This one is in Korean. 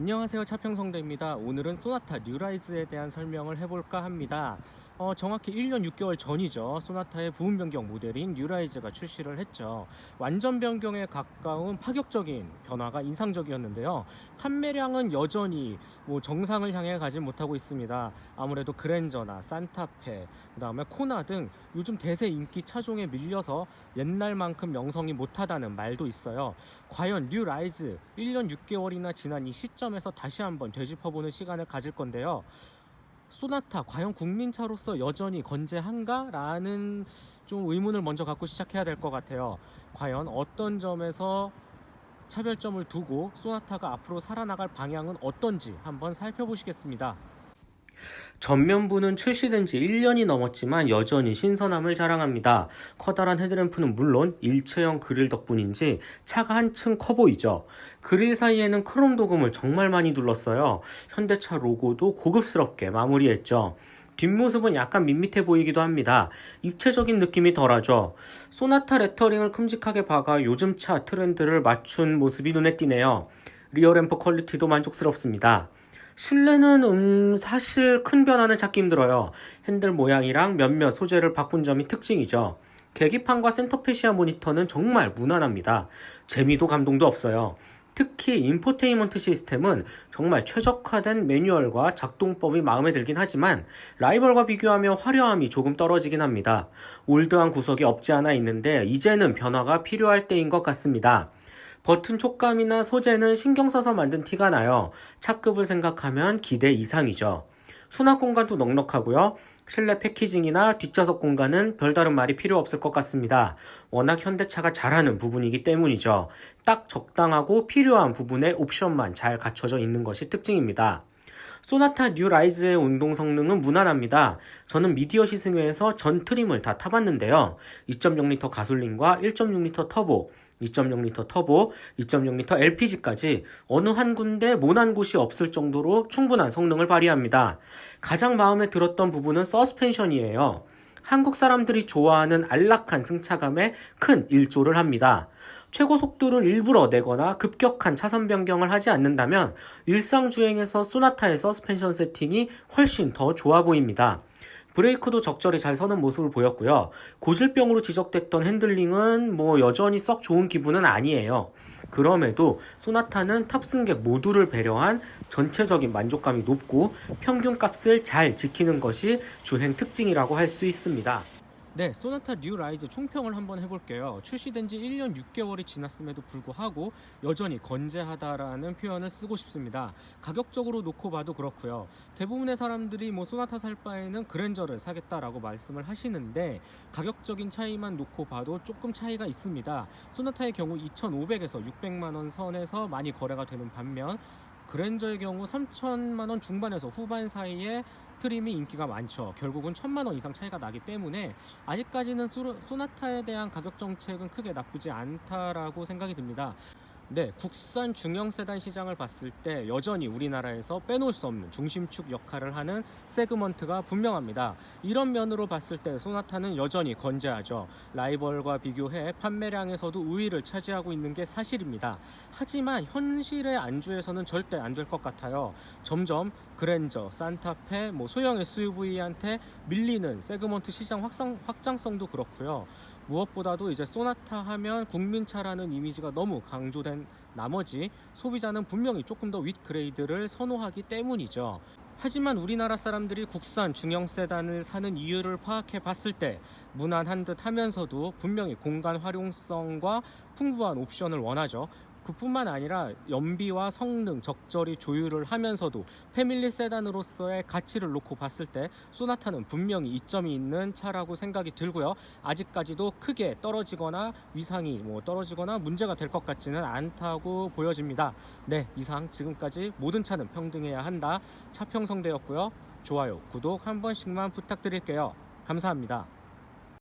안녕하세요, 차평성대입니다. 오늘은 소나타 뉴라이즈에 대한 설명을 해볼까 합니다. 정확히 1년 6개월 전이죠. 소나타의 부분 변경 모델인 뉴라이즈가 출시를 했죠. 완전 변경에 가까운 파격적인 변화가 인상적이었는데요. 판매량은 여전히 정상을 향해 가지 못하고 있습니다. 아무래도 그랜저나 산타페, 그다음에 코나 등 요즘 대세 인기 차종에 밀려서 옛날만큼 명성이 못하다는 말도 있어요. 과연 뉴라이즈 1년 6개월이나 지난 이 시점에서 다시 한번 되짚어보는 시간을 가질 건데요. 소나타 과연 국민차로서 여전히 건재한가? 라는 좀 의문을 먼저 갖고 시작해야 될 것 같아요. 과연 어떤 점에서 차별점을 두고 소나타가 앞으로 살아나갈 방향은 어떤지 한번 살펴보시겠습니다. 전면부는 출시된 지 1년이 넘었지만 여전히 신선함을 자랑합니다. 커다란 헤드램프는 물론 일체형 그릴 덕분인지 차가 한층 커 보이죠. 그릴 사이에는 크롬 도금을 정말 많이 둘렀어요. 현대차 로고도 고급스럽게 마무리했죠. 뒷모습은 약간 밋밋해 보이기도 합니다. 입체적인 느낌이 덜하죠. 소나타 레터링을 큼직하게 박아 요즘 차 트렌드를 맞춘 모습이 눈에 띄네요. 리어램프 퀄리티도 만족스럽습니다. 실내는 사실 큰 변화는 찾기 힘들어요. 핸들 모양이랑 몇몇 소재를 바꾼 점이 특징이죠. 계기판과 센터페시아 모니터는 정말 무난합니다. 재미도 감동도 없어요. 특히 인포테인먼트 시스템은 정말 최적화된 매뉴얼과 작동법이 마음에 들긴 하지만 라이벌과 비교하며 화려함이 조금 떨어지긴 합니다. 올드한 구석이 없지 않아 있는데 이제는 변화가 필요할 때인 것 같습니다. 버튼 촉감이나 소재는 신경 써서 만든 티가 나요. 차급을 생각하면 기대 이상이죠. 수납 공간도 넉넉하고요. 실내 패키징이나 뒷좌석 공간은 별다른 말이 필요 없을 것 같습니다. 워낙 현대차가 잘하는 부분이기 때문이죠. 딱 적당하고 필요한 부분의 옵션만 잘 갖춰져 있는 것이 특징입니다. 소나타 뉴라이즈의 운동 성능은 무난합니다. 저는 미디어 시승회에서 전 트림을 다 타봤는데요. 2.0L 가솔린과 1.6L 터보, 2.0L 터보, 2.0L LPG까지 어느 한 군데 모난 곳이 없을 정도로 충분한 성능을 발휘합니다. 가장 마음에 들었던 부분은 서스펜션이에요. 한국 사람들이 좋아하는 안락한 승차감에 큰 일조를 합니다. 최고 속도를 일부러 내거나 급격한 차선 변경을 하지 않는다면 일상 주행에서 소나타의 서스펜션 세팅이 훨씬 더 좋아 보입니다. 브레이크도 적절히 잘 서는 모습을 보였고요. 고질병으로 지적됐던 핸들링은 여전히 썩 좋은 기분은 아니에요. 그럼에도 소나타는 탑승객 모두를 배려한 전체적인 만족감이 높고 평균값을 잘 지키는 것이 주행 특징이라고 할 수 있습니다. 네, 소나타 뉴라이즈 총평을 한번 해볼게요. 출시된 지 1년 6개월이 지났음에도 불구하고 여전히 건재하다라는 표현을 쓰고 싶습니다. 가격적으로 놓고 봐도 그렇고요. 대부분의 사람들이 소나타 살 바에는 그랜저를 사겠다라고 말씀을 하시는데 가격적인 차이만 놓고 봐도 조금 차이가 있습니다. 소나타의 경우 2,500에서 600만 원 선에서 많이 거래가 되는 반면 그랜저의 경우 3천만 원 중반에서 후반 사이에 트림이 인기가 많죠. 결국은 1,000만 원 이상 차이가 나기 때문에 아직까지는 소나타에 대한 가격 정책은 크게 나쁘지 않다라고 생각이 듭니다. 네, 국산 중형 세단 시장을 봤을 때 여전히 우리나라에서 빼놓을 수 없는 중심축 역할을 하는 세그먼트가 분명합니다. 이런 면으로 봤을 때 소나타는 여전히 건재하죠. 라이벌과 비교해 판매량에서도 우위를 차지하고 있는 게 사실입니다. 하지만 현실의 안주에서는 절대 안 될 것 같아요. 점점 그랜저, 산타페, 소형 SUV한테 밀리는 세그먼트 시장 확장성도 그렇고요. 무엇보다도 이제 소나타 하면 국민차라는 이미지가 너무 강조된 나머지 소비자는 분명히 조금 더 윗그레이드를 선호하기 때문이죠. 하지만 우리나라 사람들이 국산 중형 세단을 사는 이유를 파악해 봤을 때 무난한 듯 하면서도 분명히 공간 활용성과 풍부한 옵션을 원하죠. 그뿐만 아니라 연비와 성능 적절히 조율을 하면서도 패밀리 세단으로서의 가치를 놓고 봤을 때 소나타는 분명히 이점이 있는 차라고 생각이 들고요. 아직까지도 크게 떨어지거나 위상이 떨어지거나 문제가 될 것 같지는 않다고 보여집니다. 네, 이상 지금까지 모든 차는 평등해야 한다 차평성대였고요. 좋아요, 구독 한 번씩만 부탁드릴게요. 감사합니다.